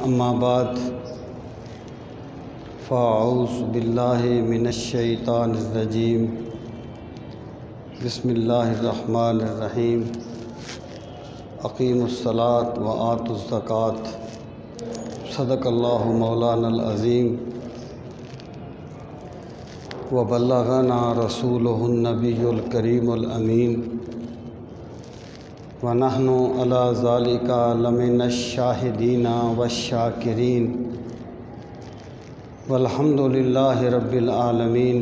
اما بعد فاعوذ باللہ من الشیطان الرجیم بسم اللہ الرحمن الرحیم اقیموا الصلاۃ وآتوا الزکاۃ صدق اللہ مولانا العظیم وبلغنا رسولہ النبی الکریم الامین ونحن علی ذالک لمن الشاہدین والشاکرین والحمد للہ رب العالمین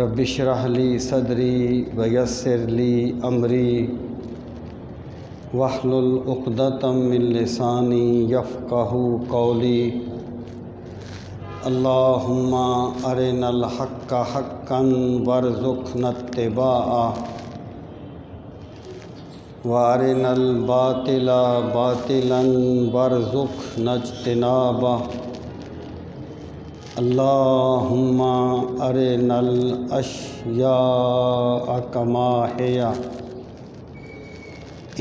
رب اشرح لی صدری ویسر لی امری واحلل عقدۃ من لسانی یفقہوا قولی اللہم ارنا الحق حقا وارزقنا اتباعہ وارنا الباطل باطلا وارزقنا اجتنابہ اللہم ارنا الاشیاء کما ہی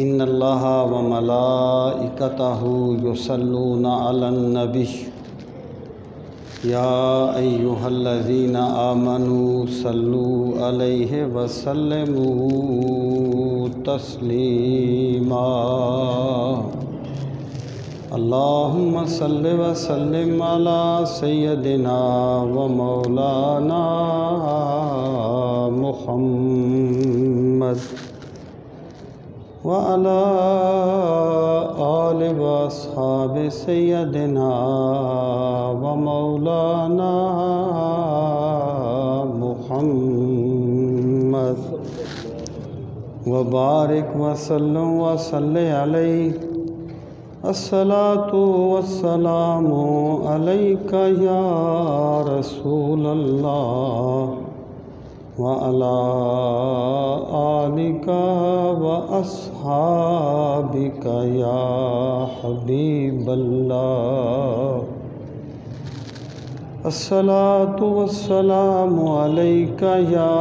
ان اللہ وملائکتہ یصلون علی النبی یا ایہا الذین آمنوا صلوا علیہ وسلموا تسلیما اللہم صل وسلم علی سیدنا و مولانا محمد وعلی آل و اصحاب سیدنا و مولانا محمد وبارک وسلم وصلی علیہ الصلاۃ والسلام علیک یا رسول اللہ وعلی آلک واصحابک یا حبیب اللہ الصلاۃ والسلام علیک یا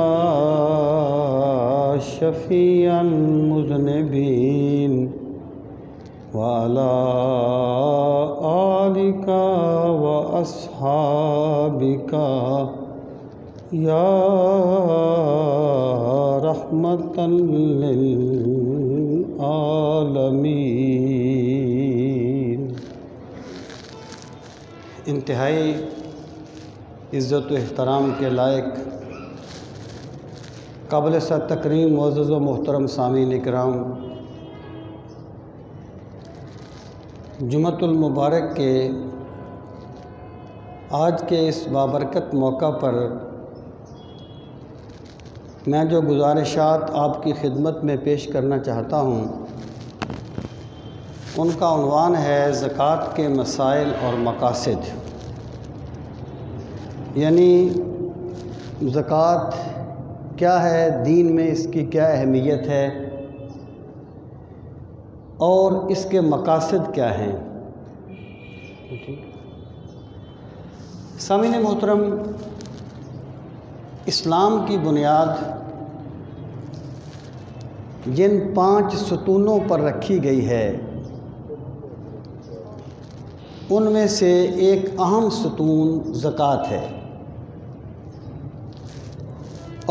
شفیع المذنبین وعلی آلک واصحابک یا رحمۃ للعالمین۔ انتہائی عزت و احترام کے لائق قابل تکریم معزز و محترم سامعین اکرام، جمعۃ المبارک کے آج کے اس بابرکت موقع پر میں جو گزارشات آپ کی خدمت میں پیش کرنا چاہتا ہوں ان کا عنوان ہے زکوٰۃ کے مسائل اور مقاصد، یعنی زکوٰۃ کیا ہے، دین میں اس کی کیا اہمیت ہے اور اس کے مقاصد کیا ہیں۔ سامعین محترم، اسلام کی بنیاد جن 5 ستونوں پر رکھی گئی ہے ان میں سے ایک اہم ستون زکوٰۃ ہے،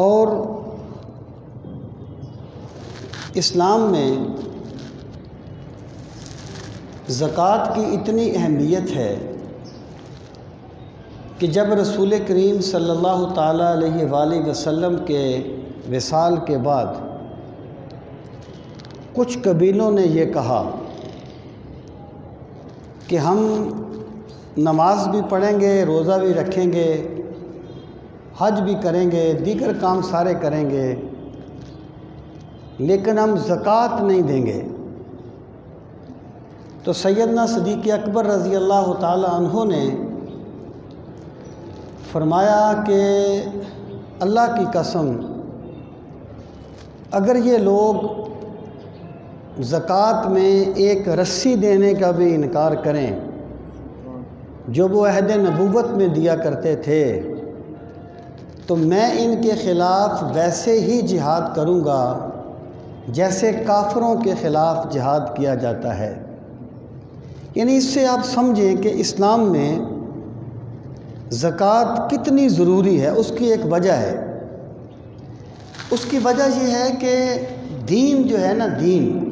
اور اسلام میں زکوٰۃ کی اتنی اہمیت ہے کہ جب رسول کریم صلی اللہ تعالیٰ علیہ وآلہ وسلم کے وصال کے بعد کچھ قبیلوں نے یہ کہا کہ ہم نماز بھی پڑھیں گے، روزہ بھی رکھیں گے، حج بھی کریں گے، دیگر کام سارے کریں گے، لیکن ہم زکوٰۃ نہیں دیں گے۔ تو سیدنا صدیق اکبر رضی اللہ تعالی عنہ نے فرمایا کہ اللہ کی قسم، اگر یہ لوگ زکوٰۃ میں ایک رسی دینے کا بھی انکار کریں جو وہ عہد نبوت میں دیا کرتے تھے، تو میں ان کے خلاف ویسے ہی جہاد کروں گا جیسے کافروں کے خلاف جہاد کیا جاتا ہے۔ یعنی اس سے آپ سمجھیں کہ اسلام میں زکوٰۃ کتنی ضروری ہے۔ اس کی ایک وجہ ہے، اس کی وجہ یہ ہے کہ دین جو ہے نا، دین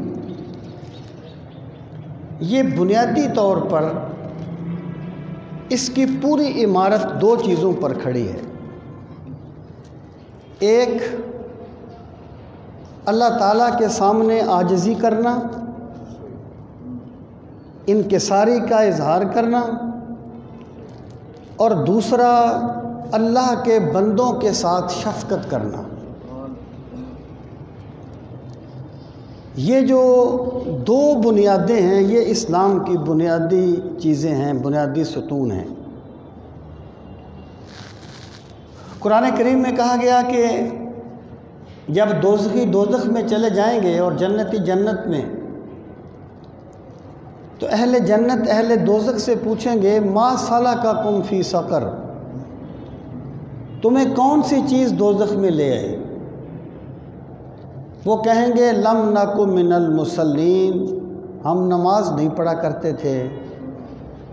یہ بنیادی طور پر اس کی پوری عمارت دو چیزوں پر کھڑی ہے۔ ایک، اللہ تعالیٰ کے سامنے عاجزی کرنا، انکساری کا اظہار کرنا، اور دوسرا اللہ کے بندوں کے ساتھ شفقت کرنا۔ یہ جو دو بنیادیں ہیں، یہ اسلام کی بنیادی چیزیں ہیں، بنیادی ستون ہیں۔ قرآن کریم میں کہا گیا کہ جب دوزخی دوزخ میں چلے جائیں گے اور جنتی جنت میں، تو اہل جنت اہل دوزخ سے پوچھیں گے ما سلککم فی سقر، تمہیں کون سی چیز دوزخ میں لے آئی؟ وہ کہیں گے لم نک من المصلین، ہم نماز نہیں پڑھا کرتے تھے،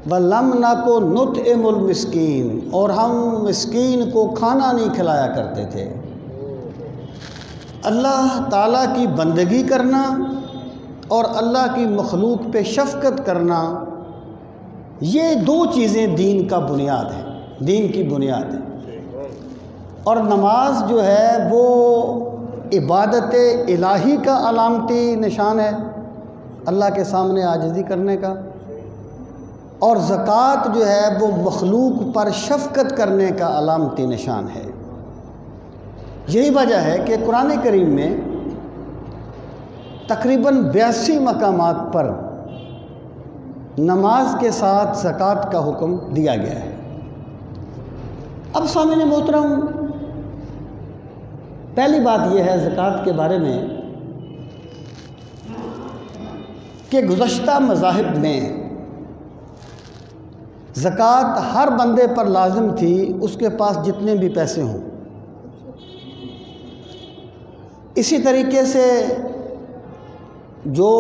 وَلَمْ نَكُ نُطْعِمُ الْمِسْكِينَ، اور ہم مسکین کو کھانا نہیں کھلایا کرتے تھے۔ اللہ تعالیٰ کی بندگی کرنا اور اللہ کی مخلوق پہ شفقت کرنا، یہ دو چیزیں دین کا بنیاد ہے، دین کی بنیاد ہے۔ اور نماز جو ہے وہ عبادت الہی کا علامتی نشان ہے، اللہ کے سامنے عاجزی کرنے کا، اور زکوٰۃ جو ہے وہ مخلوق پر شفقت کرنے کا علامتی نشان ہے۔ یہی وجہ ہے کہ قرآن کریم میں تقریباً 82 مقامات پر نماز کے ساتھ زکوٰۃ کا حکم دیا گیا ہے۔ اب سامعین محترم، پہلی بات یہ ہے زکوٰۃ کے بارے میں کہ گزشتہ مذاہب میں زکوٰۃ ہر بندے پر لازم تھی، اس کے پاس جتنے بھی پیسے ہوں۔ اسی طریقے سے جو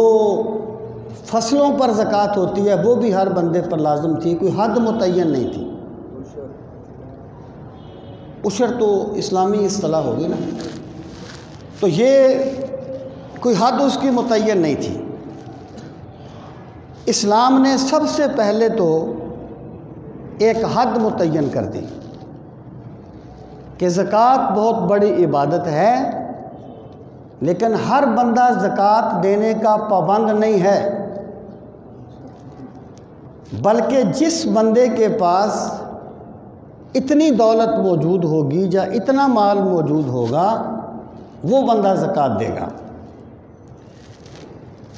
فصلوں پر زکوٰۃ ہوتی ہے وہ بھی ہر بندے پر لازم تھی، کوئی حد متعین نہیں تھی۔ عشر تو اسلامی اصطلاح ہوگی نا، تو یہ کوئی حد اس کی متعین نہیں تھی۔ اسلام نے سب سے پہلے تو ایک حد متعین کر دی کہ زکوٰۃ بہت بڑی عبادت ہے، لیکن ہر بندہ زکوٰۃ دینے کا پابند نہیں ہے، بلکہ جس بندے کے پاس اتنی دولت موجود ہوگی یا اتنا مال موجود ہوگا وہ بندہ زکوٰۃ دے گا۔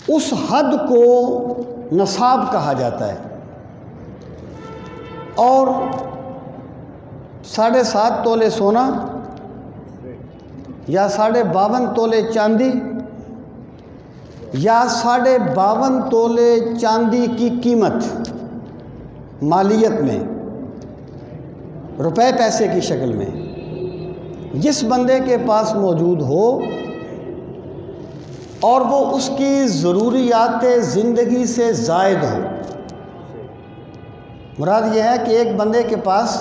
اس حد کو نصاب کہا جاتا ہے، اور 7.5 تولے سونا یا 52.5 تولے چاندی یا 52.5 تولے چاندی کی قیمت مالیت میں، روپے پیسے کی شکل میں، جس بندے کے پاس موجود ہو اور وہ اس کی ضروریات زندگی سے زائد ہو۔ مراد یہ ہے کہ ایک بندے کے پاس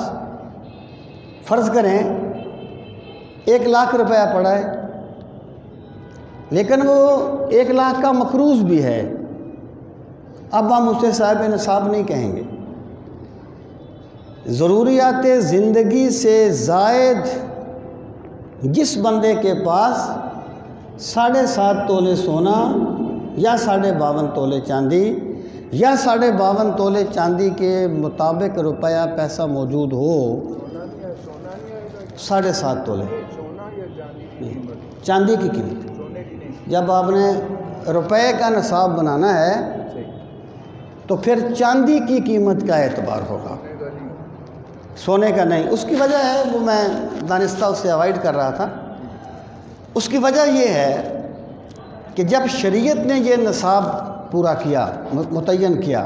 فرض کریں 1 لاکھ روپیہ پڑا ہے، لیکن وہ 1 لاکھ کا مقروض بھی ہے، اب ہم اسے صاحب نصاب نہیں کہیں گے۔ ضروریات زندگی سے زائد جس بندے کے پاس 7.5 تولے سونا یا 52.5 تولے چاندی یا 52.5 تولے چاندی کے مطابق روپیہ پیسہ موجود ہو، 7.5 تولے چاندی کی قیمت، جب آپ نے روپے کا نصاب بنانا ہے تو پھر چاندی کی قیمت کا اعتبار ہوگا، سونے کا نہیں۔ اس کی وجہ ہے، وہ میں دانستہ اسے اوائڈ کر رہا تھا، اس کی وجہ یہ ہے کہ جب شریعت نے یہ نصاب پورا کیا، متعین کیا،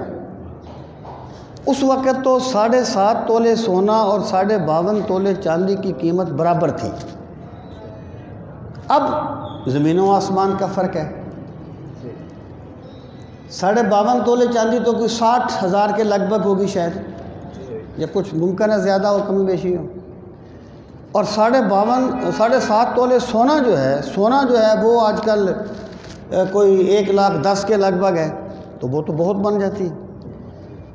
اس وقت تو 7.5 تولے سونا اور 52.5 تولے چاندی کی قیمت برابر تھی۔ اب زمین و آسمان کا فرق ہے۔ 52.5 تولے چاندی تو کوئی 60,000 کے لگ بھگ ہوگی شاید، یا کچھ ممکن ہے زیادہ ہو کمی بیشی ہو. اور 7.5 تولے سونا جو ہے وہ آج کل کوئی 1,10,000 کے لگ بھگ ہے، تو وہ تو بہت بن جاتی.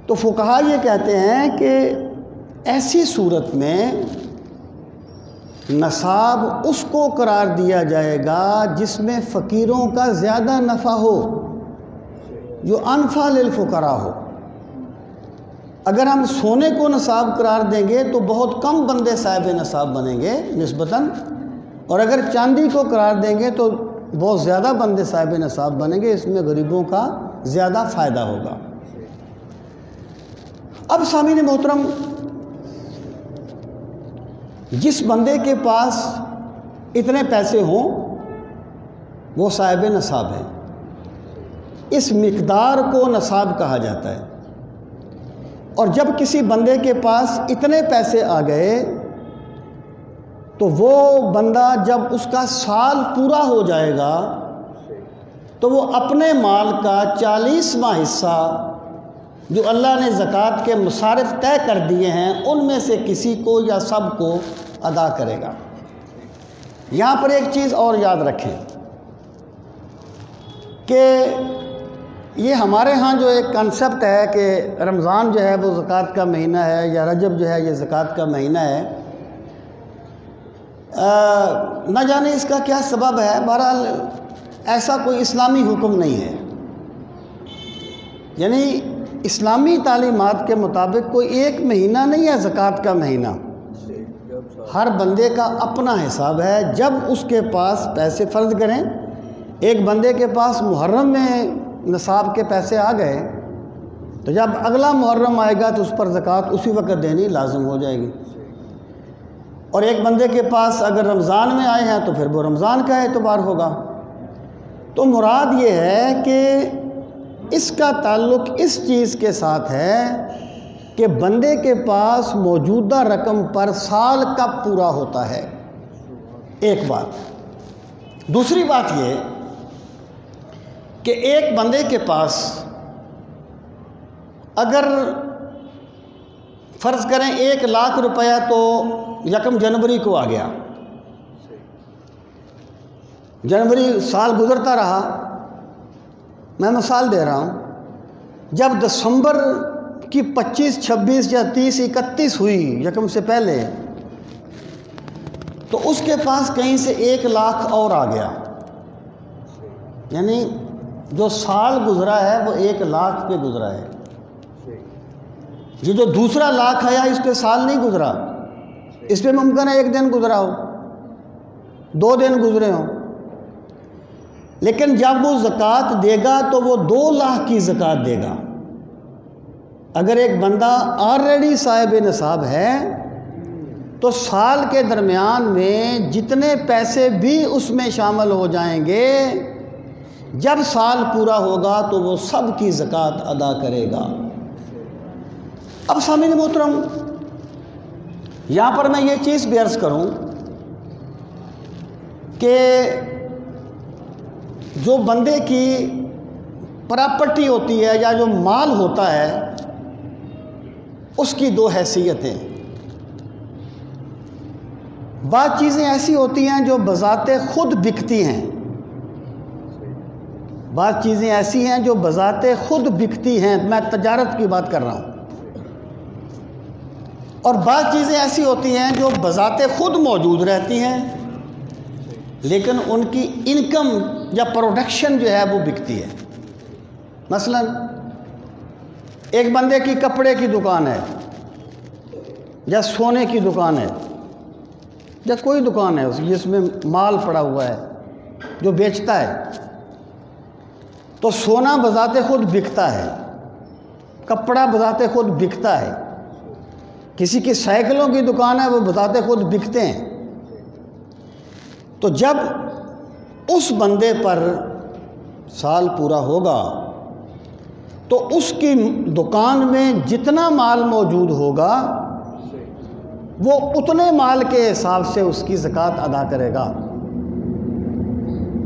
تو فقہا یہ کہتے ہیں کہ ایسی صورت میں نصاب اس کو قرار دیا جائے گا جس میں فقیروں کا زیادہ نفع ہو، جو انفع للفقراء ہو. اگر ہم سونے کو نصاب قرار دیں گے تو بہت کم بندے صاحب نصاب بنیں گے نسبتاً، اور اگر چاندی کو قرار دیں گے تو بہت زیادہ بندے صاحب نصاب بنیں گے. اس میں غریبوں کا زیادہ فائدہ ہوگا. اب سامعین محترم، جس بندے کے پاس اتنے پیسے ہوں وہ صاحب نصاب ہے. اس مقدار کو نصاب کہا جاتا ہے. اور جب کسی بندے کے پاس اتنے پیسے آ گئے تو وہ بندہ جب اس کا سال پورا ہو جائے گا تو وہ اپنے مال کا 40واں حصہ جو اللہ نے زکوٰۃ کے مصارف طے کر دیے ہیں ان میں سے کسی کو یا سب کو ادا کرے گا. یہاں پر ایک چیز اور یاد رکھیں کہ یہ ہمارے ہاں جو ایک کنسپٹ ہے کہ رمضان جو ہے وہ زکوٰۃ کا مہینہ ہے، یا رجب جو ہے یہ زکوٰۃ کا مہینہ ہے. نہ جانے اس کا کیا سبب ہے. بہرحال ایسا کوئی اسلامی حکم نہیں ہے. یعنی اسلامی تعلیمات کے مطابق کوئی ایک مہینہ نہیں ہے زکوٰۃ کا مہینہ. ہر بندے کا اپنا حساب ہے. جب اس کے پاس پیسے، فرض کریں ایک بندے کے پاس محرم میں نصاب کے پیسے آ گئے تو جب اگلا محرم آئے گا تو اس پر زکوٰۃ اسی وقت دینی لازم ہو جائے گی. اور ایک بندے کے پاس اگر رمضان میں آئے ہیں تو پھر وہ رمضان کا اعتبار ہوگا. تو مراد یہ ہے کہ اس کا تعلق اس چیز کے ساتھ ہے کہ بندے کے پاس موجودہ رقم پر سال کب پورا ہوتا ہے. ایک بات. دوسری بات یہ کہ ایک بندے کے پاس اگر فرض کریں 1,00,000 روپیہ تو 1 جنوری کو آ گیا، جنوری سال گزرتا رہا، میں مثال دے رہا ہوں، جب دسمبر کی 25، 26 یا 30، 31 ہوئی 1 سے پہلے، تو اس کے پاس کہیں سے 1,00,000 اور آ گیا. یعنی جو سال گزرا ہے وہ 1,00,000 پہ گزرا ہے. یہ جو دوسرا لاکھ آیا اس پہ سال نہیں گزرا، اس پہ ممکن ہے 1 دن گزرا ہو، 2 دن گزرے ہوں. لیکن جب وہ زکوٰۃ دے گا تو وہ 2,00,000 کی زکوٰۃ دے گا. اگر ایک بندہ آلریڈی صاحب نصاب ہے تو سال کے درمیان میں جتنے پیسے بھی اس میں شامل ہو جائیں گے، جب سال پورا ہوگا تو وہ سب کی زکوٰۃ ادا کرے گا. اب سامعین محترم، یہاں پر میں یہ چیز بھی عرض کروں کہ جو بندے کی پراپرٹی ہوتی ہے یا جو مال ہوتا ہے اس کی 2 حیثیتیں. بعض چیزیں ایسی ہوتی ہیں جو بذات خود بکتی ہیں، بعض چیزیں ایسی ہیں جو بذات خود بکتی ہیں، میں تجارت کی بات کر رہا ہوں. اور بعض چیزیں ایسی ہوتی ہیں جو بذات خود موجود رہتی ہیں لیکن ان کی انکم یا پروڈکشن جو ہے وہ بکتی ہے. مثلا ایک بندے کی کپڑے کی دکان ہے یا سونے کی دکان ہے یا کوئی دکان ہے جس میں مال پڑا ہوا ہے جو بیچتا ہے، تو سونا بذات خود بکتا ہے، کپڑا بذات خود بکتا ہے. کسی کی سائیکلوں کی دکان ہے وہ بذات خود بکتے ہیں. تو جب اس بندے پر سال پورا ہوگا تو اس کی دکان میں جتنا مال موجود ہوگا وہ اتنے مال کے حساب سے اس کی زکوٰۃ ادا کرے گا.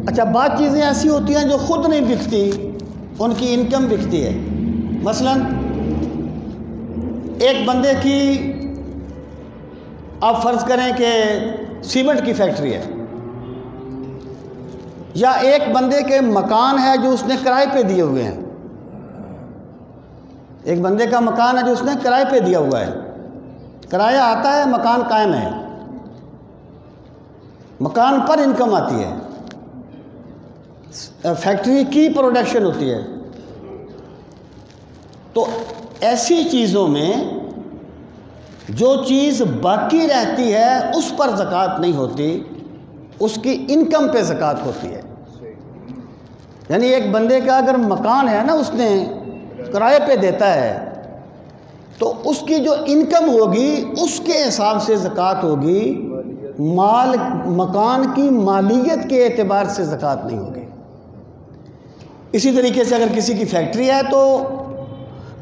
اچھا، بعض چیزیں ایسی ہوتی ہیں جو خود نہیں بکتی، ان کی انکم بکتی ہے. مثلا ایک بندے کی آپ فرض کریں کہ سیمنٹ کی فیکٹری ہے، یا ایک بندے کے مکان ہے جو اس نے کرائے پہ دیے ہوئے ہیں. ایک بندے کا مکان ہے جو اس نے کرائے پہ دیا ہوا ہے، کرایہ آتا ہے، مکان قائم ہے، مکان پر انکم آتی ہے، فیکٹری کی پروڈکشن ہوتی ہے. تو ایسی چیزوں میں جو چیز باقی رہتی ہے اس پر زکوٰۃ نہیں ہوتی، اس کی انکم پہ زکوٰۃ ہوتی ہے. یعنی ایک بندے کا اگر مکان ہے نا، اس نے کرائے پہ دیتا ہے، تو اس کی جو انکم ہوگی اس کے حساب سے زکوٰۃ ہوگی، مکان کی مالیت کے اعتبار سے زکوٰۃ نہیں ہوگی. اسی طریقے سے اگر کسی کی فیکٹری ہے تو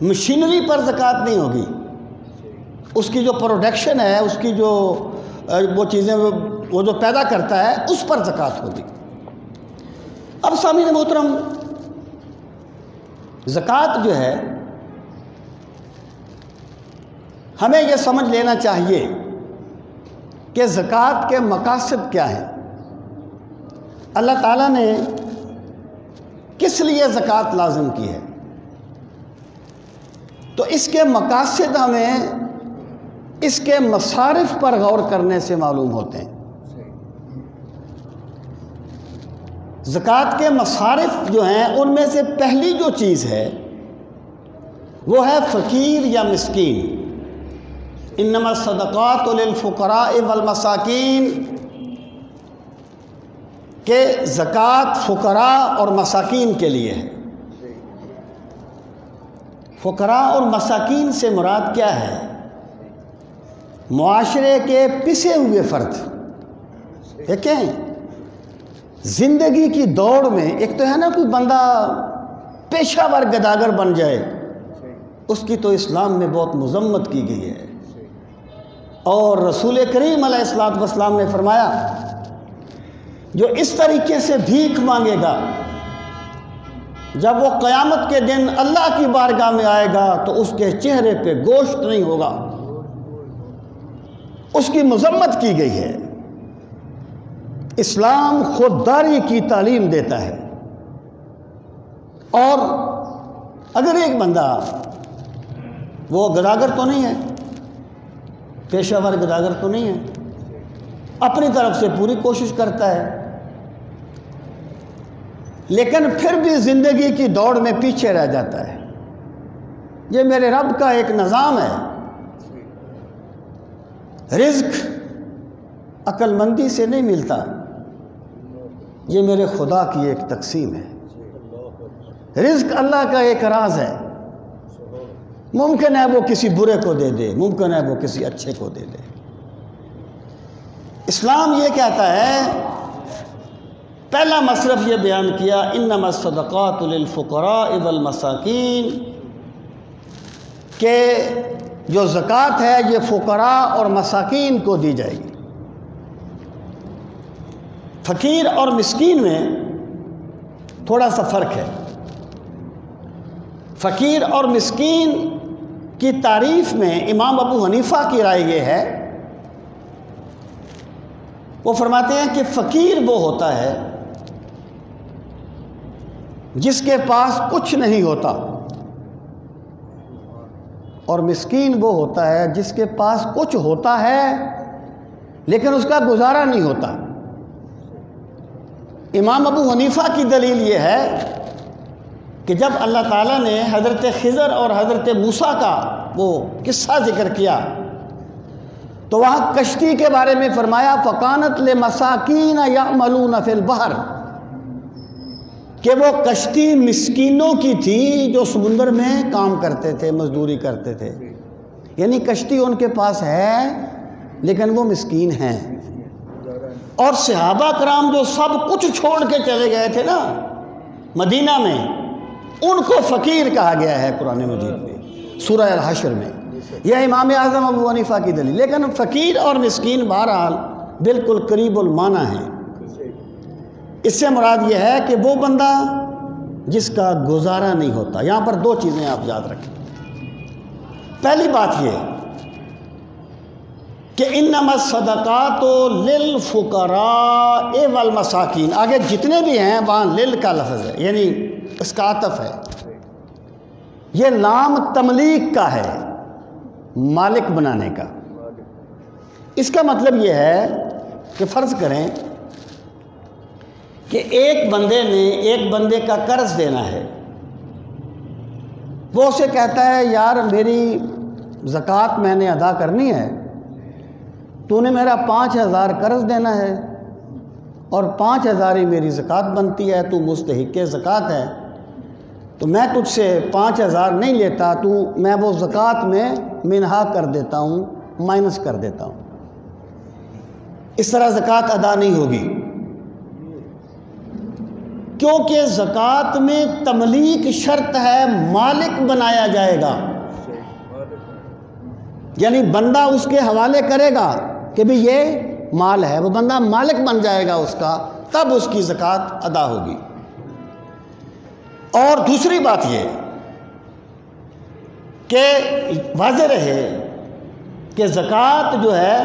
مشینری پر زکوٰۃ نہیں ہوگی، اس کی جو پروڈکشن ہے، اس کی جو وہ چیزیں وہ جو پیدا کرتا ہے اس پر زکوٰۃ ہوگی. اب سامعین محترم، زکوٰۃ جو ہے ہمیں یہ سمجھ لینا چاہیے کہ زکوٰۃ کے مقاصد کیا ہیں. اللہ تعالیٰ نے کس لیے زکوٰۃ لازم کی ہے؟ تو اس کے مقاصد ہمیں اس کے مصارف پر غور کرنے سے معلوم ہوتے ہیں. زکوٰۃ کے مصارف جو ہیں ان میں سے پہلی جو چیز ہے وہ ہے فقیر یا مسکین. انما الصدقات للفقراء والمساکین، کہ زکوٰۃ فقراء اور مساکین کے لیے ہے. فقراء اور مساکین سے مراد کیا ہے؟ معاشرے کے پسے ہوئے فرد. دیکھیں، زندگی کی دوڑ میں ایک تو ہے نا کوئی بندہ پیشہ ور گداگر بن جائے، اس کی تو اسلام میں بہت مذمت کی گئی ہے. اور رسول کریم علیہ السلام نے فرمایا جو اس طریقے سے بھیک مانگے گا، جب وہ قیامت کے دن اللہ کی بارگاہ میں آئے گا تو اس کے چہرے پہ گوشت نہیں ہوگا. اس کی مذمت کی گئی ہے. اسلام خودداری کی تعلیم دیتا ہے. اور اگر ایک بندہ وہ گداگر تو نہیں ہے، پیشہ ور گداگر تو نہیں ہے، اپنی طرف سے پوری کوشش کرتا ہے، لیکن پھر بھی زندگی کی دوڑ میں پیچھے رہ جاتا ہے. یہ میرے رب کا ایک نظام ہے. رزق عقل مندی سے نہیں ملتا، یہ میرے خدا کی ایک تقسیم ہے. رزق اللہ کا ایک راز ہے. ممکن ہے وہ کسی برے کو دے دے، ممکن ہے وہ کسی اچھے کو دے دے. اسلام یہ کہتا ہے، پہلا مصرف یہ بیان کیا، انما الصدقات للفقراء والمساکین، کہ جو زکوٰۃ ہے یہ فقراء اور مساکین کو دی جائے گی. فقیر اور مسکین میں تھوڑا سا فرق ہے. فقیر اور مسکین کی تعریف میں امام ابو حنیفہ کی رائے یہ ہے، وہ فرماتے ہیں کہ فقیر وہ ہوتا ہے جس کے پاس کچھ نہیں ہوتا، اور مسکین وہ ہوتا ہے جس کے پاس کچھ ہوتا ہے لیکن اس کا گزارا نہیں ہوتا. امام ابو حنیفہ کی دلیل یہ ہے کہ جب اللہ تعالیٰ نے حضرت خضر اور حضرت موسیٰ کا وہ قصہ ذکر کیا تو وہاں کشتی کے بارے میں فرمایا فَقَانَتْ لِمَسَاكِينَ يَعْمَلُونَ فِي الْبَحْرِ، کہ وہ کشتی مسکینوں کی تھی جو سمندر میں کام کرتے تھے، مزدوری کرتے تھے. یعنی کشتی ان کے پاس ہے لیکن وہ مسکین ہیں. اور صحابہ کرام جو سب کچھ چھوڑ کے چلے گئے تھے نا مدینہ میں، ان کو فقیر کہا گیا ہے قرآن مجید میں، سورہ الحشر میں. یہ امام اعظم ابو حنیفہ کی دلیل. لیکن فقیر اور مسکین بہرحال بالکل قریب المعنی ہیں. اس سے مراد یہ ہے کہ وہ بندہ جس کا گزارا نہیں ہوتا۔ یہاں پر دو چیزیں آپ یاد رکھیں۔ پہلی بات یہ کہ انما الصدقات للفقراء والمساکین، آگے جتنے بھی ہیں وہاں لل کا لفظ ہے، یعنی اس کا عطف ہے۔ یہ لام تملیک کا ہے، مالک بنانے کا۔ اس کا مطلب یہ ہے کہ فرض کریں کہ ایک بندے نے ایک بندے کا قرض دینا ہے، وہ اسے کہتا ہے یار میری زکوٰۃ میں نے ادا کرنی ہے، تو نے میرا 5,000 قرض دینا ہے اور 5,000 ہی میری زکوٰۃ بنتی ہے، تو مستحق زکوٰۃ ہے، تو میں تجھ سے 5,000 نہیں لیتا، تو میں وہ زکوٰۃ میں منہا کر دیتا ہوں، مائنس کر دیتا ہوں۔ اس طرح زکوٰۃ ادا نہیں ہوگی، کیونکہ زکوٰۃ میں تملیک شرط ہے، مالک بنایا جائے گا، یعنی بندہ اس کے حوالے کرے گا کہ بھی یہ مال ہے، وہ بندہ مالک بن جائے گا اس کا، تب اس کی زکوٰۃ ادا ہوگی۔ اور دوسری بات یہ کہ واضح رہے کہ زکوٰۃ جو ہے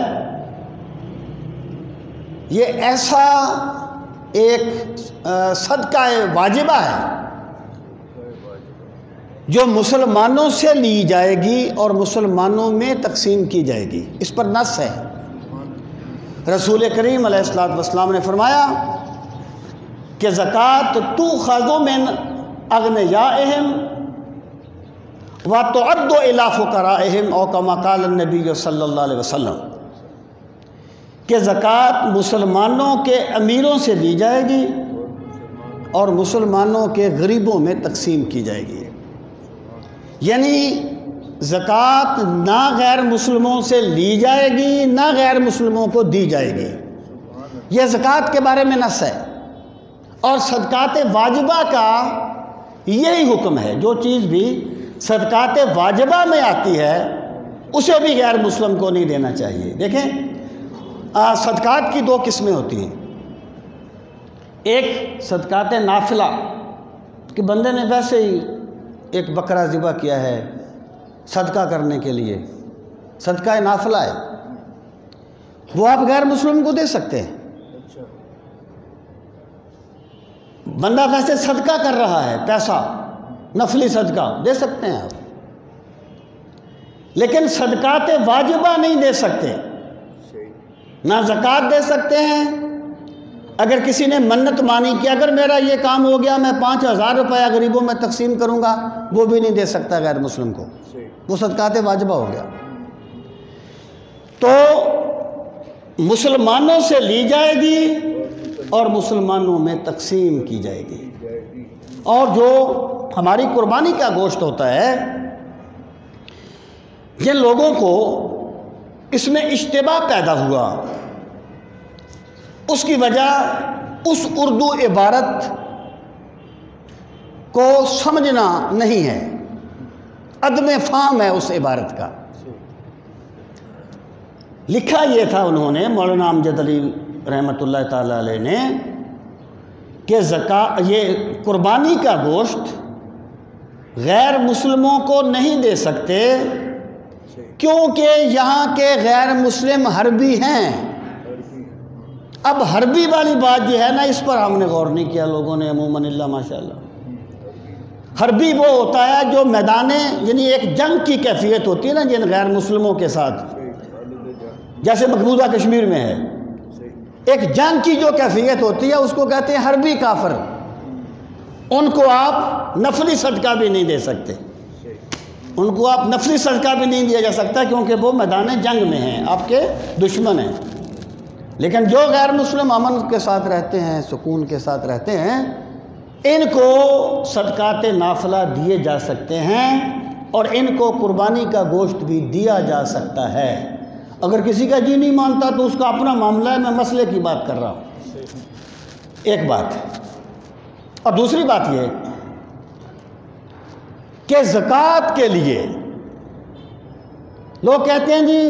یہ ایسا ایک صدقہ واجبہ ہے جو مسلمانوں سے لی جائے گی اور مسلمانوں میں تقسیم کی جائے گی، اس پر نص ہے۔ رسول کریم علیہ السلام نے فرمایا کہ زکوٰۃ تؤخذ من اغنیائہم وتعد الی فقرائہم او کما قال النبی صلی اللہ علیہ وسلم، کہ زکوٰۃ مسلمانوں کے امیروں سے لی جائے گی اور مسلمانوں کے غریبوں میں تقسیم کی جائے گی، یعنی زکوٰۃ نہ غیر مسلموں سے لی جائے گی نہ غیر مسلموں کو دی جائے گی۔ یہ زکوٰۃ کے بارے میں نص ہے، اور صدقات واجبہ کا یہی حکم ہے، جو چیز بھی صدقات واجبہ میں آتی ہے اسے بھی غیر مسلم کو نہیں دینا چاہیے۔ دیکھیں صدقات کی دو قسمیں ہوتی ہیں، ایک صدقات نافلہ کہ بندے نے ویسے ہی ایک بکرا ذبح کیا ہے صدقہ کرنے کے لیے، صدقہ نافلہ ہے، وہ آپ غیر مسلم کو دے سکتے ہیں۔ بندہ ویسے صدقہ کر رہا ہے، پیسہ نفلی صدقہ دے سکتے ہیں آپ، لیکن صدقات واجبہ نہیں دے سکتے، نہ زکوٰۃ دے سکتے ہیں۔ اگر کسی نے منت مانی کہ اگر میرا یہ کام ہو گیا میں 5,000 روپیہ غریبوں میں تقسیم کروں گا، وہ بھی نہیں دے سکتا غیر مسلم کو، وہ صدقات واجبہ ہو گیا۔ تو مسلمانوں سے لی جائے گی اور مسلمانوں میں تقسیم کی جائے گی۔ اور جو ہماری قربانی کا گوشت ہوتا ہے، جن لوگوں کو اس میں اشتباہ پیدا ہوا، اس کی وجہ اس اردو عبارت کو سمجھنا نہیں ہے، عدم فہم ہے اس عبارت کا۔ لکھا یہ تھا انہوں نے، مولانا امجد علی رحمۃ اللہ تعالی علیہ نے، کہ یہ قربانی کا گوشت غیر مسلموں کو نہیں دے سکتے کیونکہ یہاں کے غیر مسلم حربی ہیں۔ اب حربی والی بات جو ہے نا، اس پر ہم نے غور نہیں کیا لوگوں نے عموماً، اللہ ماشاءاللہ۔ حربی وہ ہوتا ہے جو میدان، یعنی ایک جنگ کی کیفیت ہوتی ہے نا جن غیر مسلموں کے ساتھ، جیسے مقبوضہ کشمیر میں ہے، ایک جنگ کی جو کیفیت ہوتی ہے اس کو کہتے ہیں حربی کافر۔ ان کو آپ نفلی صدقہ بھی نہیں دے سکتے، ان کو آپ نفلی صدقہ بھی نہیں دیا جا سکتا کیونکہ وہ میدان جنگ میں ہیں، آپ کے دشمن ہیں۔ لیکن جو غیر مسلم امن کے ساتھ رہتے ہیں، سکون کے ساتھ رہتے ہیں، ان کو صدقات نافلہ دیے جا سکتے ہیں اور ان کو قربانی کا گوشت بھی دیا جا سکتا ہے۔ اگر کسی کا جی نہیں مانتا تو اس کا اپنا معاملہ ہے، میں مسئلے کی بات کر رہا ہوں، ایک بات۔ اور دوسری بات یہ کہ زکوٰۃ کے لیے لوگ کہتے ہیں جی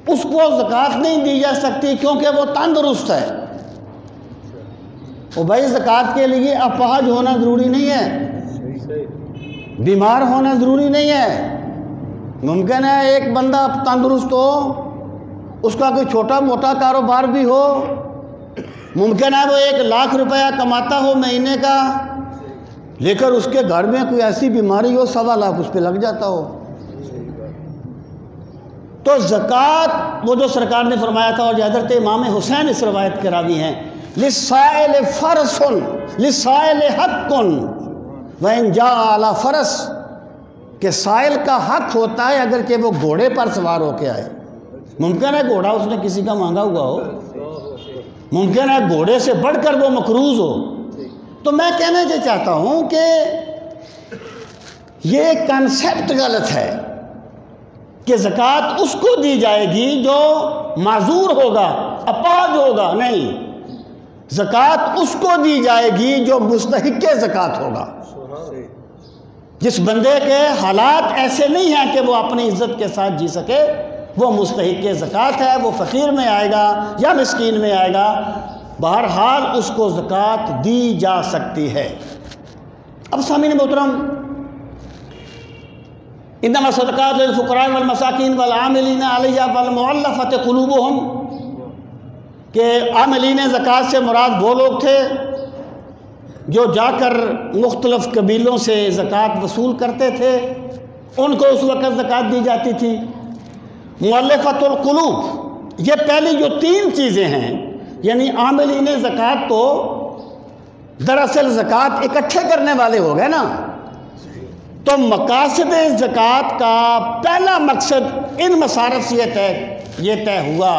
اس کو زکوٰۃ نہیں دی جا سکتی کیونکہ وہ تندرست ہے۔ وہ بھائی زکوٰۃ کے لیے اپاہج ہونا ضروری نہیں ہے، بیمار ہونا ضروری نہیں ہے۔ ممکن ہے ایک بندہ تندرست ہو، اس کا کوئی چھوٹا موٹا کاروبار بھی ہو، ممکن ہے وہ 1 لاکھ روپیہ کماتا ہو مہینے کا، لیکن اس کے گھر میں کوئی ایسی بیماری ہو 1.25 لاکھ اس پہ لگ جاتا ہو۔ تو زکوٰۃ وہ جو سرکار نے فرمایا تھا، اور جو حضرت امام حسین اس روایت کے راوی ہیں، للسائل فرس للسائل حق وإن جاء علی فرس، کہ سائل کا حق ہوتا ہے اگرچہ وہ گھوڑے پر سوار ہو کے آئے۔ ممکن ہے گھوڑا اس نے کسی کا مانگا ہوا ہو، ممکن ہے گھوڑے سے بڑھ کر وہ مقروض ہو۔ تو میں کہنا یہ چاہتا ہوں کہ یہ کنسیپٹ غلط ہے کہ زکوٰۃ اس کو دی جائے گی جو معذور ہوگا، اپاہج ہوگا۔ نہیں، زکوٰۃ اس کو دی جائے گی جو مستحق زکوٰۃ ہوگا، جس بندے کے حالات ایسے نہیں ہیں کہ وہ اپنی عزت کے ساتھ جی سکے، وہ مستحق زکوٰۃ ہے، وہ فقیر میں آئے گا یا مسکین میں آئے گا، بہرحال اس کو زکوٰۃ دی جا سکتی ہے۔ اب سامعین محترم، انما الصدقات للفقراء والمساکین والعاملین علیہا والمؤلفۃ قلوبہم، کہ عاملین زکوٰۃ سے مراد وہ لوگ تھے جو جا کر مختلف قبیلوں سے زکوٰۃ وصول کرتے تھے، ان کو اس وقت زکوٰۃ دی جاتی تھی۔ مؤلفۃ القلوب، یہ پہلی جو 3 چیزیں ہیں، یعنی عاملین زکوٰۃ تو دراصل زکوٰۃ اکٹھے کرنے والے ہو گئے نا، تو مقاصد زکوٰۃ کا پہلا مقصد ان مصارف سے یہ طے ہوا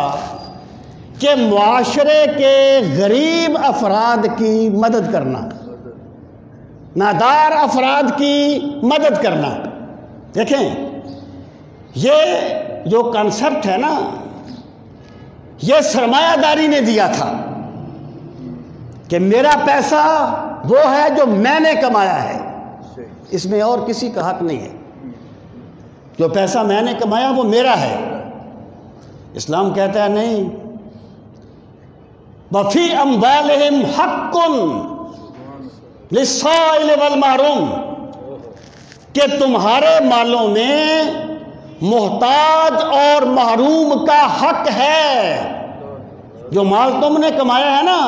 کہ معاشرے کے غریب افراد کی مدد کرنا، نادار افراد کی مدد کرنا۔ دیکھیں، یہ جو کنسپٹ ہے نا، یہ سرمایہ داری نے دیا تھا کہ میرا پیسہ وہ ہے جو میں نے کمایا ہے، اس میں اور کسی کا حق نہیں ہے، جو پیسہ میں نے کمایا وہ میرا ہے۔ اسلام کہتا ہے نہیں، وَفِي أَمْوَالِهِمْ حَقٌّ لِلسَّائِلِ وَالْمَحْرُومِ، کہ تمہارے مالوں میں محتاج اور محروم کا حق ہے۔ جو مال تم نے کمایا ہے نا،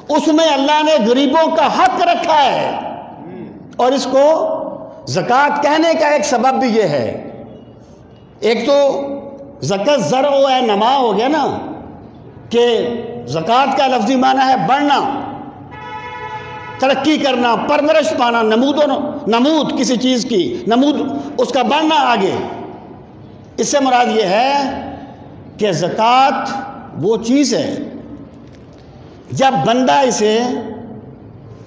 اس میں اللہ نے غریبوں کا حق رکھا ہے، اور اس کو زکوٰۃ کہنے کا ایک سبب بھی یہ ہے۔ ایک تو زکوٰۃ زرع و نما ہو گیا نا، کہ زکوٰۃ کا لفظی معنی ہے بڑھنا، ترقی کرنا، پرورش پانا، نمود کسی چیز کی، نمود اس کا بڑھنا آگے۔ اس سے مراد یہ ہے کہ زکوٰۃ وہ چیز ہے جب بندہ اسے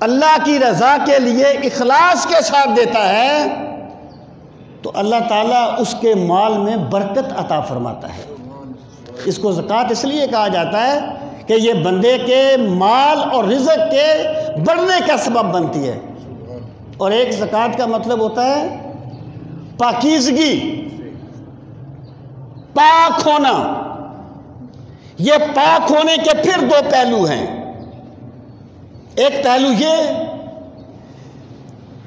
اللہ کی رضا کے لیے اخلاص کے ساتھ دیتا ہے تو اللہ تعالیٰ اس کے مال میں برکت عطا فرماتا ہے۔ اس کو زکوٰۃ اس لیے کہا جاتا ہے کہ یہ بندے کے مال اور رزق کے بڑھنے کا سبب بنتی ہے۔ اور ایک زکوٰۃ کا مطلب ہوتا ہے پاکیزگی، پاک ہونا۔ یہ پاک ہونے کے پھر 2 پہلو ہیں۔ ایک پہلو یہ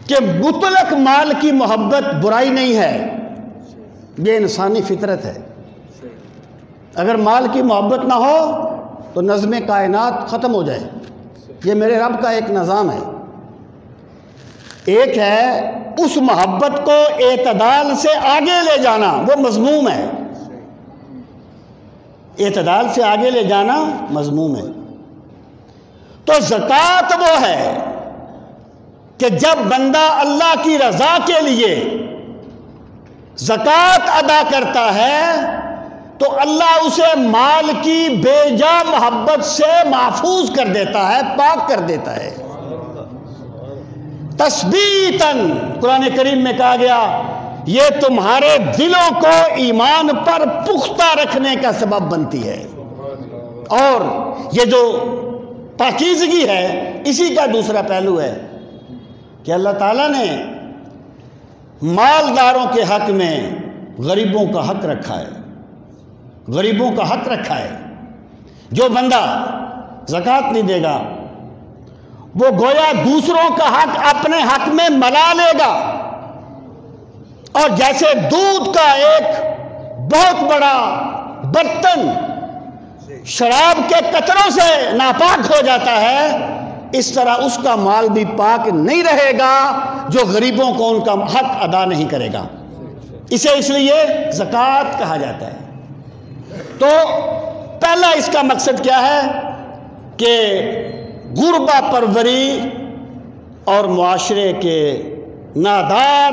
کہ مطلق مال کی محبت برائی نہیں ہے، یہ انسانی فطرت ہے۔ اگر مال کی محبت نہ ہو تو نظم کائنات ختم ہو جائے۔ یہ میرے رب کا ایک نظام ہے۔ ایک ہے اس محبت کو اعتدال سے آگے لے جانا، وہ مذموم ہے۔ اعتدال سے آگے لے جانا مذموم ہے۔ تو زکوٰۃ وہ ہے کہ جب بندہ اللہ کی رضا کے لیے زکوٰۃ ادا کرتا ہے تو اللہ اسے مال کی بے جا محبت سے محفوظ کر دیتا ہے، پاک کر دیتا ہے۔ تثبیتاً قرآن کریم میں کہا گیا یہ تمہارے دلوں کو ایمان پر پختہ رکھنے کا سبب بنتی ہے۔ اور یہ جو پاکیزگی ہے اسی کا دوسرا پہلو ہے کہ اللہ تعالیٰ نے مالداروں کے حق میں غریبوں کا حق رکھا ہے، غریبوں کا حق رکھا ہے۔ جو بندہ زکوٰۃ نہیں دے گا وہ گویا دوسروں کا حق اپنے حق میں ملا لے گا، اور جیسے دودھ کا ایک بہت بڑا برتن شراب کے قطروں سے ناپاک ہو جاتا ہے، اس طرح اس کا مال بھی پاک نہیں رہے گا جو غریبوں کو ان کا حق ادا نہیں کرے گا۔ اسے اس لیے زکوٰۃ کہا جاتا ہے۔ تو پہلا اس کا مقصد کیا ہے کہ غربہ پروری اور معاشرے کے نادار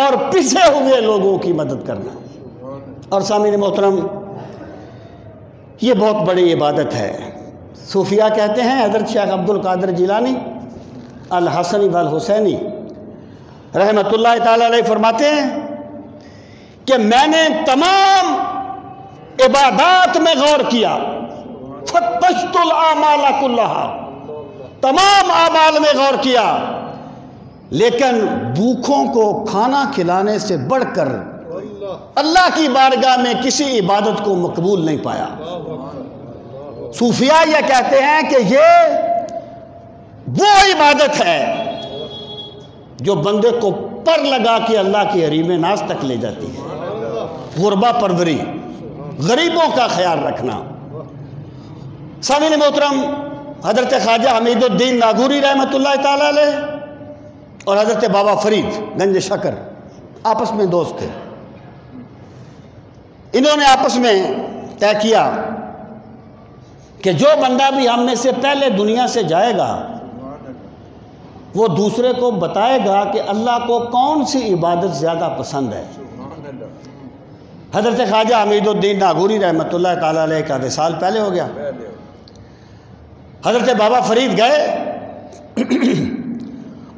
اور پسے ہوئے لوگوں کی مدد کرنا۔ اور سامعین محترم، یہ بہت بڑی عبادت ہے۔ صوفیہ کہتے ہیں، حضرت شیخ عبد القادر جیلانی الحسنی والحسینی رحمۃ اللہ تعالی علیہ فرماتے ہیں کہ میں نے تمام عبادات میں غور کیا، فتشت الاعمال کلھا، تمام اعمال میں غور کیا، لیکن بھوکوں کو کھانا کھلانے سے بڑھ کر اللہ کی بارگاہ میں کسی عبادت کو مقبول نہیں پایا۔ صوفیہ یہ کہتے ہیں کہ یہ وہ عبادت ہے جو بندے کو پر لگا کے اللہ کی حریم ناز تک لے جاتی ہے۔ غربہ پروری، غریبوں کا خیال رکھنا۔ سامعین محترم، حضرت خواجہ حمید الدین ناگوری رحمۃ اللہ تعالی علیہ اور حضرت بابا فرید گنج شکر آپس میں دوست تھے۔ انہوں نے آپس میں طے کیا کہ جو بندہ بھی ہم میں سے پہلے دنیا سے جائے گا وہ دوسرے کو بتائے گا کہ اللہ کو کون سی عبادت زیادہ پسند ہے۔ حضرت خواجہ حمید الدین ناگوری رحمۃ اللہ تعالی علیہ کا وصال پہلے ہو گیا۔ حضرت بابا فرید گئے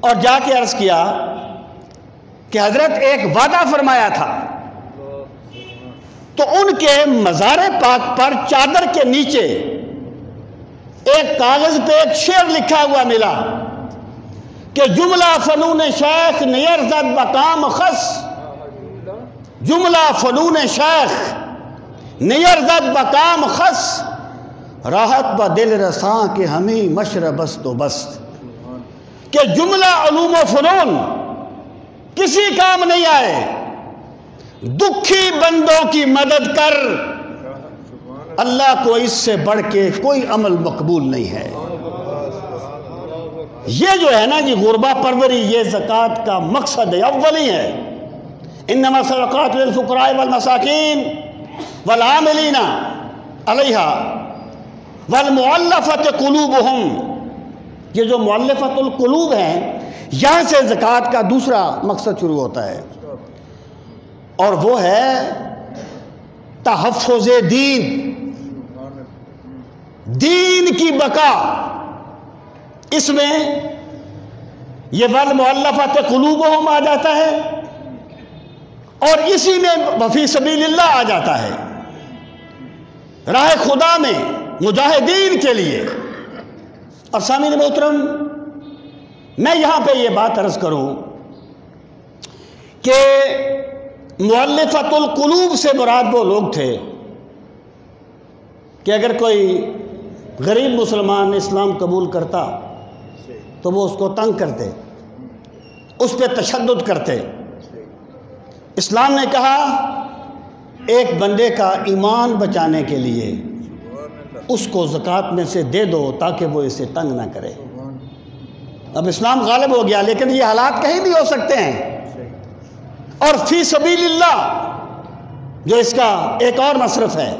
اور جا کے عرض کیا کہ حضرت ایک وعدہ فرمایا تھا، تو ان کے مزار پاک پر چادر کے نیچے ایک کاغذ پہ ایک شعر لکھا ہوا ملا کہ جملہ فنون شیخ نیرزد بکام خس، جملہ فنون شیخ نیرزد بکام خس، راحت با دل رساں کہ ہمیں مشربست و بست، کہ جملہ علوم و فنون کسی کام نہیں آئے، دکھی بندوں کی مدد کر، اللہ کو اس سے بڑھ کے کوئی عمل مقبول نہیں ہے۔ یہ جو ہے نا جی غربہ پروری، یہ زکوٰۃ کا مقصد اولی ہے۔ انما الصدقات للفقراء والمساکین والعاملین علیہا والمؤلفۃ قلوبہم، یہ جو مؤلفۃ القلوب ہیں، یہاں سے زکوٰۃ کا دوسرا مقصد شروع ہوتا ہے، اور وہ ہے تحفظ دین، دین کی بقا۔ اس میں یہ والمؤلفۃ قلوبہم آ جاتا ہے، اور اسی میں وفی سبیل اللہ آ جاتا ہے، راہ خدا میں مجاہدین کے لیے۔ اور سامعین محترم، میں یہاں پہ یہ بات عرض کروں کہ مؤلفۃ القلوب سے مراد وہ لوگ تھے کہ اگر کوئی غریب مسلمان اسلام قبول کرتا تو وہ اس کو تنگ کرتے، اس پہ تشدد کرتے۔ اسلام نے کہا ایک بندے کا ایمان بچانے کے لیے اس کو زکوٰۃ میں سے دے دو تاکہ وہ اسے تنگ نہ کرے۔ اب اسلام غالب ہو گیا، لیکن یہ حالات کہیں بھی ہو سکتے ہیں۔ اور فی سبیل اللہ جو اس کا ایک اور مصرف ہے،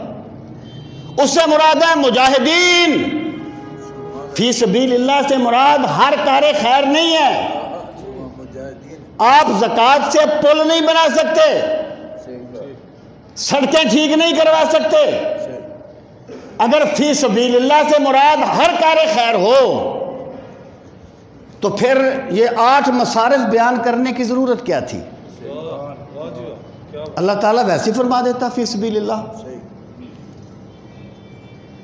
اس سے مراد ہے مجاہدین۔ فی سبیل اللہ سے مراد ہر کار خیر نہیں ہے۔ آپ زکوٰۃ سے پل نہیں بنا سکتے، سڑکیں ٹھیک نہیں کروا سکتے۔ اگر فی سبیل اللہ سے مراد ہر کار خیر ہو تو پھر یہ 8 مصارف بیان کرنے کی ضرورت کیا تھی؟ اللہ تعالیٰ ویسی فرما دیتا فی سبیل اللہ،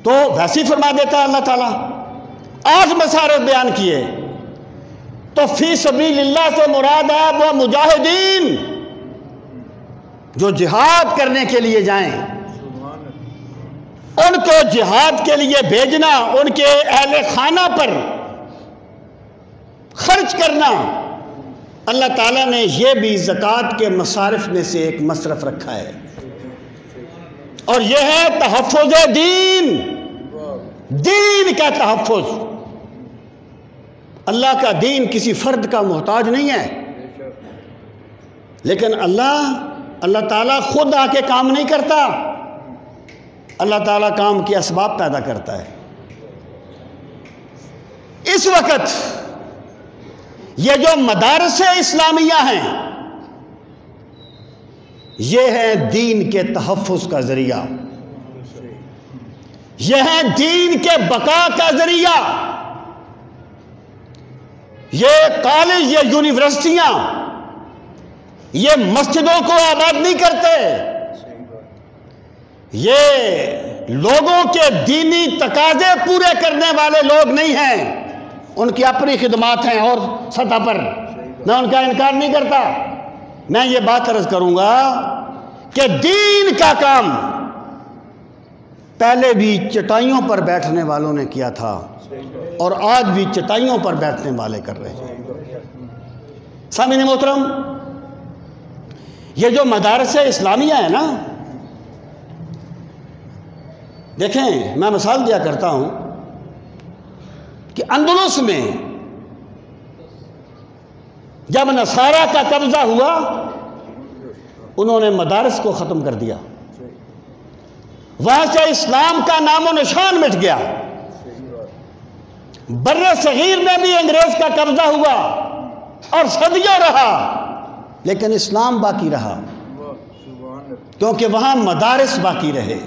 تو ویسی فرما دیتا اللہ تعالیٰ۔ 8 مصارف بیان کیے، تو فی سبیل اللہ سے مراد ہے وہ مجاہدین جو جہاد کرنے کے لیے جائیں، ان کو جہاد کے لیے بھیجنا، ان کے اہل خانہ پر خرچ کرنا، اللہ تعالیٰ نے یہ بھی زکوٰۃ کے مصارف میں سے ایک مصرف رکھا ہے، اور یہ ہے تحفظ دین، دین کا تحفظ۔ اللہ کا دین کسی فرد کا محتاج نہیں ہے، لیکن اللہ تعالیٰ خود آ کے کام نہیں کرتا، اللہ تعالیٰ کام کے اسباب پیدا کرتا ہے۔ اس وقت یہ جو مدارس اسلامیہ ہیں، یہ ہے دین کے تحفظ کا ذریعہ، یہ ہے دین کے بقا کا ذریعہ۔ یہ کالج، یہ یونیورسٹیاں، یہ مسجدوں کو آباد نہیں کرتے، یہ لوگوں کے دینی تقاضے پورے کرنے والے لوگ نہیں ہیں، ان کی اپنی خدمات ہیں اور سطح پر، میں ان کا انکار نہیں کرتا۔ میں یہ بات عرض کروں گا کہ دین کا کام پہلے بھی چٹائیوں پر بیٹھنے والوں نے کیا تھا، اور آج بھی چٹائیوں پر بیٹھنے والے کر رہے ہیں۔ سامعین محترم، یہ جو مدارس اسلامیہ ہیں نا، دیکھیں میں مثال دیا کرتا ہوں کہ اندلس میں جب نصارہ کا قبضہ ہوا، انہوں نے مدارس کو ختم کر دیا، وہاں سے اسلام کا نام و نشان مٹ گیا۔ بر صغیر میں بھی انگریز کا قبضہ ہوا اور صدیوں رہا، لیکن اسلام باقی رہا، کیونکہ وہاں مدارس باقی رہے،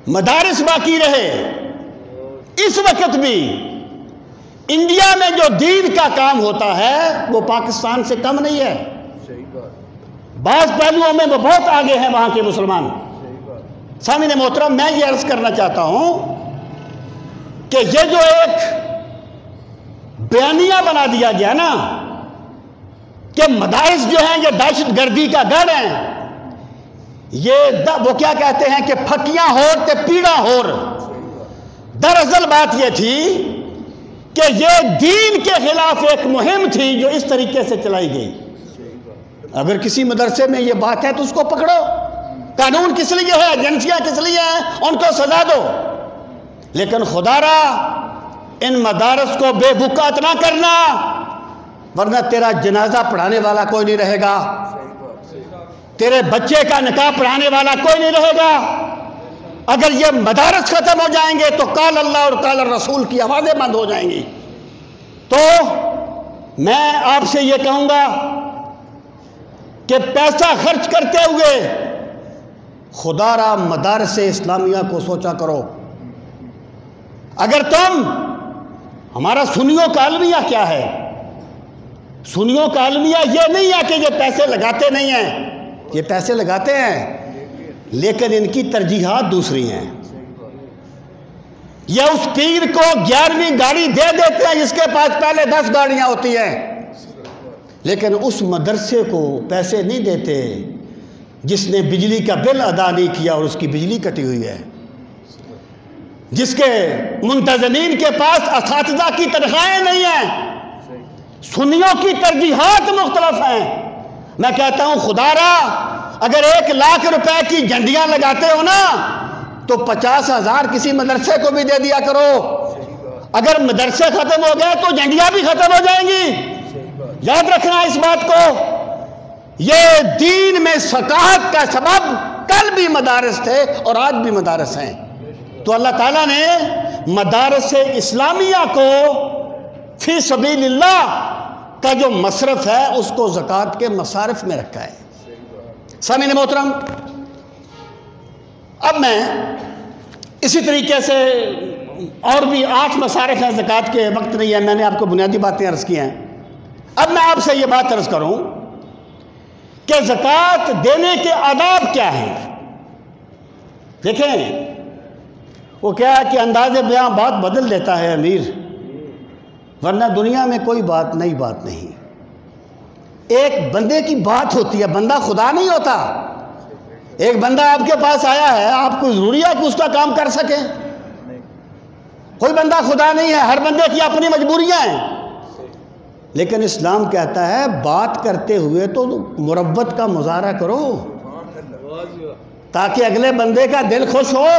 مدارس باقی رہے۔ اس وقت بھی انڈیا میں جو دین کا کام ہوتا ہے وہ پاکستان سے کم نہیں ہے، بعض پہلوؤں میں وہ بہت آگے ہیں وہاں کے مسلمان۔ سامعین محترم، میں یہ عرض کرنا چاہتا ہوں کہ یہ جو ایک بیانیہ بنا دیا گیا نا کہ مدارس جو ہیں یہ دہشت گردی کا گڑھ ہیں، یہ وہ کیا کہتے ہیں کہ پھکیاں ہور تے پیڑا ہور۔ دراصل بات یہ تھی کہ یہ دین کے خلاف ایک مہم تھی جو اس طریقے سے چلائی گئی۔ اگر کسی مدرسے میں یہ بات ہے تو اس کو پکڑو، قانون کس لیے ہے، ایجنسیاں کس لیے ہیں، ان کو سزا دو، لیکن خدا را ان مدارس کو بے بکات نہ کرنا، ورنہ تیرا جنازہ پڑھانے والا کوئی نہیں رہے گا، تیرے بچے کا نکاح پڑھانے والا کوئی نہیں رہے گا۔ اگر یہ مدارس ختم ہو جائیں گے تو قال اللہ اور قال الرسول کی آوازیں بند ہو جائیں گی۔ تو میں آپ سے یہ کہوں گا کہ پیسہ خرچ کرتے ہوئے خدا را مدارس اسلامیہ کو سوچا کرو۔ اگر تم، ہمارا سنیوں کا المیہ کیا ہے؟ سنیوں کا المیہ یہ نہیں ہے کہ یہ پیسے لگاتے نہیں ہیں، یہ پیسے لگاتے ہیں، لیکن ان کی ترجیحات دوسری ہیں۔ یہ اس پیر کو 11ویں گاڑی دے دیتے ہیں جس کے پاس پہلے 10 گاڑیاں ہوتی ہیں، لیکن اس مدرسے کو پیسے نہیں دیتے جس نے بجلی کا بل ادا نہیں کیا اور اس کی بجلی کٹی ہوئی ہے، جس کے منتظمین کے پاس اساتذہ کی تنخواہیں نہیں ہیں۔ سنیوں کی ترجیحات مختلف ہیں۔ میں کہتا ہوں خدا را اگر 1 لاکھ روپے کی جھنڈیاں لگاتے ہو نا تو 50,000 کسی مدرسے کو بھی دے دیا کرو۔ اگر مدرسے ختم ہو گئے تو جھنڈیاں بھی ختم ہو جائیں گی۔ یاد رکھنا اس بات کو، یہ دین میں ثقافت کا سبب کل بھی مدارس تھے اور آج بھی مدارس ہیں۔ تو اللہ تعالیٰ نے مدارس اسلامیہ کو فی سبیل اللہ کا جو مصرف ہے اس کو زکوٰۃ کے مصارف میں رکھا ہے۔ سامعین محترم، اب میں اسی طریقے سے اور بھی 8 مصارف ہیں زکوٰۃ کے، وقت نہیں ہے، میں نے آپ کو بنیادی باتیں عرض کی ہیں۔ اب میں آپ سے یہ بات عرض کروں کہ زکوٰۃ دینے کے آداب کیا ہیں۔ دیکھیں وہ کیا ہے کہ انداز بیاں بات بدل دیتا ہے امیر، ورنہ دنیا میں کوئی بات نئی بات نہیں۔ ایک بندے کی بات ہوتی ہے، بندہ خدا نہیں ہوتا۔ ایک بندہ آپ کے پاس آیا ہے، آپ کو ضروری ہے کہ اس کا کام کر سکیں؟ کوئی بندہ خدا نہیں ہے، ہر بندے کی اپنی مجبوریاں ہیں، لیکن اسلام کہتا ہے بات کرتے ہوئے تو مروت کا مظاہرہ کرو تاکہ اگلے بندے کا دل خوش ہو،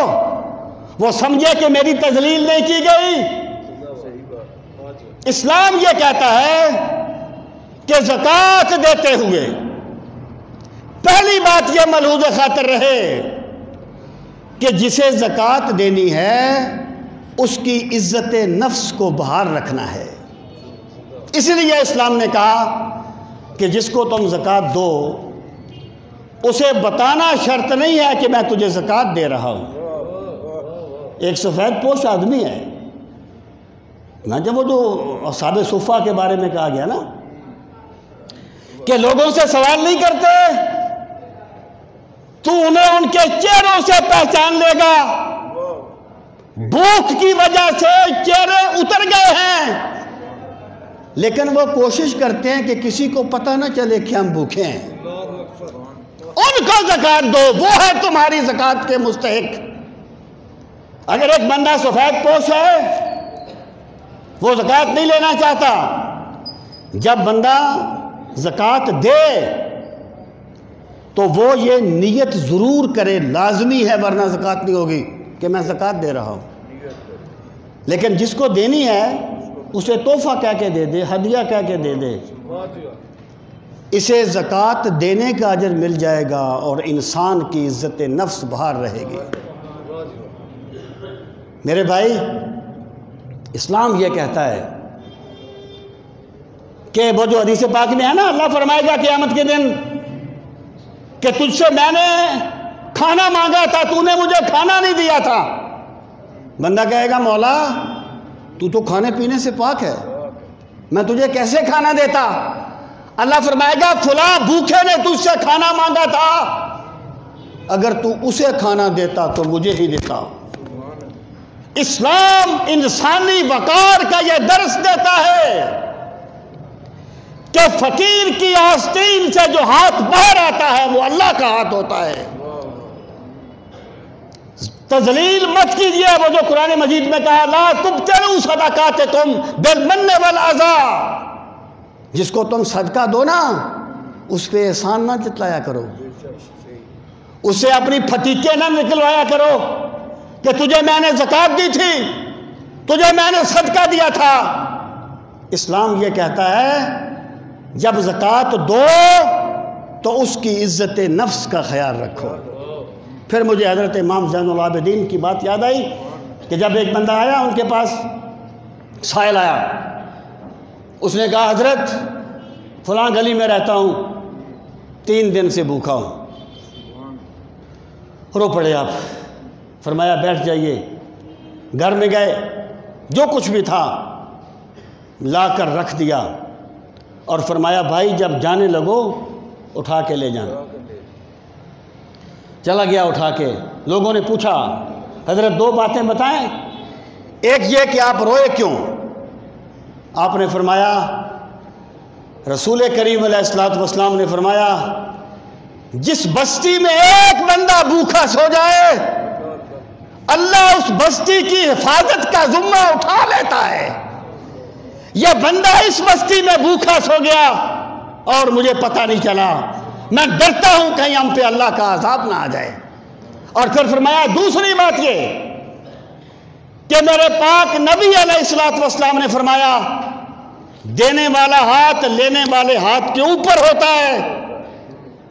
وہ سمجھے کہ میری تذلیل نہیں کی گئی۔ اسلام یہ کہتا ہے کہ زکوٰۃ دیتے ہوئے پہلی بات یہ ملحوظ خاطر رہے کہ جسے زکوٰۃ دینی ہے اس کی عزت نفس کو بحال رکھنا ہے۔ اس لیے اسلام نے کہا کہ جس کو تم زکوٰۃ دو اسے بتانا شرط نہیں ہے کہ میں تجھے زکوٰۃ دے رہا ہوں۔ ایک سفید پوش آدمی ہے نا، جب وہ جو اصحاب صفہ کے بارے میں کہا گیا نا کہ لوگوں سے سوال نہیں کرتے، تو انہیں ان کے چہروں سے پہچان لے گا، بھوک کی وجہ سے چہرے اتر گئے ہیں، لیکن وہ کوشش کرتے ہیں کہ کسی کو پتہ نہ چلے کہ ہم بھوکے ہیں۔ ان کو زکوٰۃ دو، وہ ہے تمہاری زکوٰۃ کے مستحق۔ اگر ایک بندہ سفید پوش ہے وہ زکوٰۃ نہیں لینا چاہتا، جب بندہ زکوٰۃ دے تو وہ یہ نیت ضرور کرے، لازمی ہے ورنہ زکوٰۃ نہیں ہوگی کہ میں زکوٰۃ دے رہا ہوں۔ لیکن جس کو دینی ہے اسے تحفہ کہہ کے دے دے، ہدیہ کہہ کے دے دے، اسے زکوٰۃ دینے کا اجر مل جائے گا اور انسان کی عزت نفس باہر رہے گی۔ میرے بھائی، اسلام یہ کہتا ہے کہ وہ جو حدیث پاک میں ہے نا، اللہ فرمائے گا قیامت کے دن کہ تجھ سے میں نے کھانا مانگا تھا، تو نے مجھے کھانا نہیں دیا تھا۔ بندہ کہے گا مولا تو کھانے پینے سے پاک ہے، میں تجھے کیسے کھانا دیتا؟ اللہ فرمائے گا فلاں بھوکے نے تجھ سے کھانا مانگا تھا، اگر تو اسے کھانا دیتا تو مجھے ہی دیتا۔ اسلام انسانی وقار کا یہ درس دیتا ہے کہ فقیر کی آستین سے جو ہاتھ باہر آتا ہے وہ اللہ کا ہاتھ ہوتا ہے۔ تذلیل مت کیجیے، وہ جو قرآن مجید میں کہا لا تبطلوا صدقاتکم بالمن والعذا، جس کو تم صدقہ دو نا اس پہ احسان نہ جتلایا کرو، اس سے اپنی پھٹیکے نہ نکلوایا کرو کہ تجھے میں نے زکوٰۃ دی تھی، تجھے میں نے صدقہ دیا تھا۔ اسلام یہ کہتا ہے جب زکوٰۃ دو تو اس کی عزت نفس کا خیال رکھو۔ پھر مجھے حضرت امام زین العابدین کی بات یاد آئی کہ جب ایک بندہ آیا ان کے پاس، سائل آیا، اس نے کہا حضرت فلاں گلی میں رہتا ہوں، 3 دن سے بھوکا ہوں۔ رو پڑے آپ، فرمایا بیٹھ جائیے۔ گھر میں گئے، جو کچھ بھی تھا لا کر رکھ دیا اور فرمایا بھائی جب جانے لگو اٹھا کے لے جانا۔ چلا گیا اٹھا کے۔ لوگوں نے پوچھا حضرت 2 باتیں بتائیں، ایک یہ کہ آپ روئے کیوں؟ آپ نے فرمایا، رسول کریم علیہ السلام نے فرمایا جس بستی میں ایک بندہ بھوکا سو جائے اللہ اس بستی کی حفاظت کا ذمہ اٹھا لیتا ہے۔ یہ بندہ اس بستی میں بھوکا سو گیا اور مجھے پتہ نہیں چلا، میں ڈرتا ہوں کہیں ہم پہ اللہ کا عذاب نہ آ جائے۔ اور پھر فرمایا دوسری بات یہ کہ میرے پاک نبی علیہ السلام نے فرمایا دینے والا ہاتھ لینے والے ہاتھ کے اوپر ہوتا ہے۔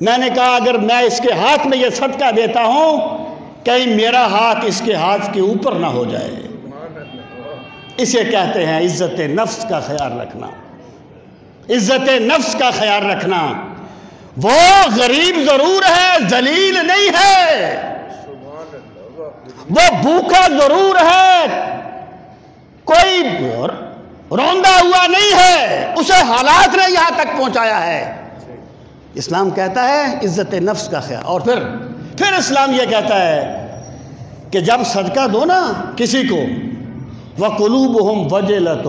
میں نے کہا اگر میں اس کے ہاتھ میں یہ صدقہ دیتا ہوں کہیں میرا ہاتھ اس کے ہاتھ کے اوپر نہ ہو جائے۔ اسے کہتے ہیں عزت نفس کا خیال رکھنا۔ عزت نفس کا خیال رکھنا۔ وہ غریب ضرور ہے، ذلیل نہیں ہے، وہ بھوکا ضرور ہے، کوئی روندا ہوا نہیں ہے، اسے حالات نے یہاں تک پہنچایا ہے۔ اسلام کہتا ہے عزت نفس کا خیال۔ اور پھر اسلام یہ کہتا ہے کہ جب صدقہ دو نا کسی کو، وَقُلُوبُهُمْ وَجِلَةٌ،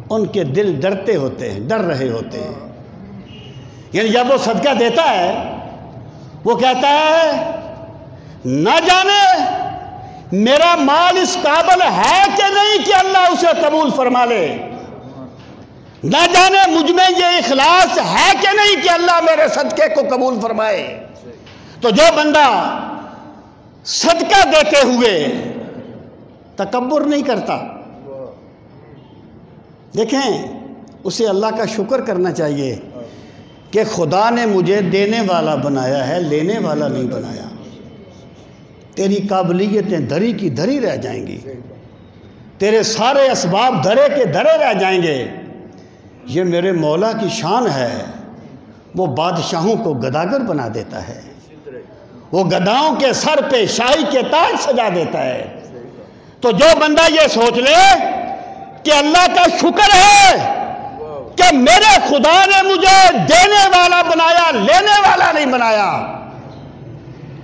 ان کے دل ڈرتے ہوتے ہیں، ڈر رہے ہوتے ہیں۔ یعنی جب وہ صدقہ دیتا ہے وہ کہتا ہے نہ جانے میرا مال اس قابل ہے کہ نہیں کہ اللہ اسے قبول فرما لے، نہ جانے مجھ میں یہ اخلاص ہے کہ نہیں کہ اللہ میرے صدقے کو قبول فرمائے۔ تو جو بندہ صدقہ دیتے ہوئے تکبر نہیں کرتا، دیکھیں اسے اللہ کا شکر کرنا چاہیے کہ خدا نے مجھے دینے والا بنایا ہے، لینے والا نہیں بنایا۔ تیری قابلیتیں دھری کی دھری رہ جائیں گی، تیرے سارے اسباب دھرے کے دھرے رہ جائیں گے۔ یہ میرے مولا کی شان ہے، وہ بادشاہوں کو گداگر بنا دیتا ہے، وہ گداؤں کے سر پہ شاہی کے تاج سجا دیتا ہے۔ تو جو بندہ یہ سوچ لے کہ اللہ کا شکر ہے کہ میرے خدا نے مجھے دینے والا بنایا، لینے والا نہیں بنایا،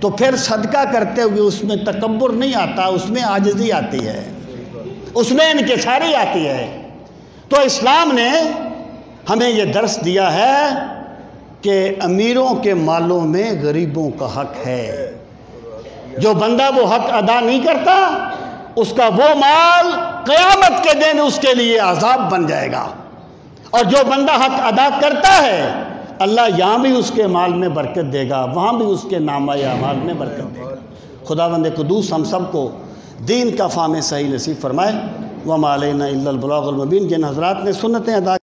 تو پھر صدقہ کرتے ہوئے اس میں تکبر نہیں آتا، اس میں عاجزی آتی ہے، اس میں انکساری آتی ہے۔ تو اسلام نے ہمیں یہ درس دیا ہے کہ امیروں کے مالوں میں غریبوں کا حق ہے۔ جو بندہ وہ حق ادا نہیں کرتا، اس کا وہ مال قیامت کے دن اس کے لیے عذاب بن جائے گا، اور جو بندہ حق ادا کرتا ہے اللہ یہاں بھی اس کے مال میں برکت دے گا، وہاں بھی اس کے نامہ اعمال میں برکت دے گا۔ خداوند قدوس ہم سب کو دین کا فہم صحیح نصیب فرمائے۔ وما علینا الا البلاغ المبین۔ جن حضرات نے سنتیں ادا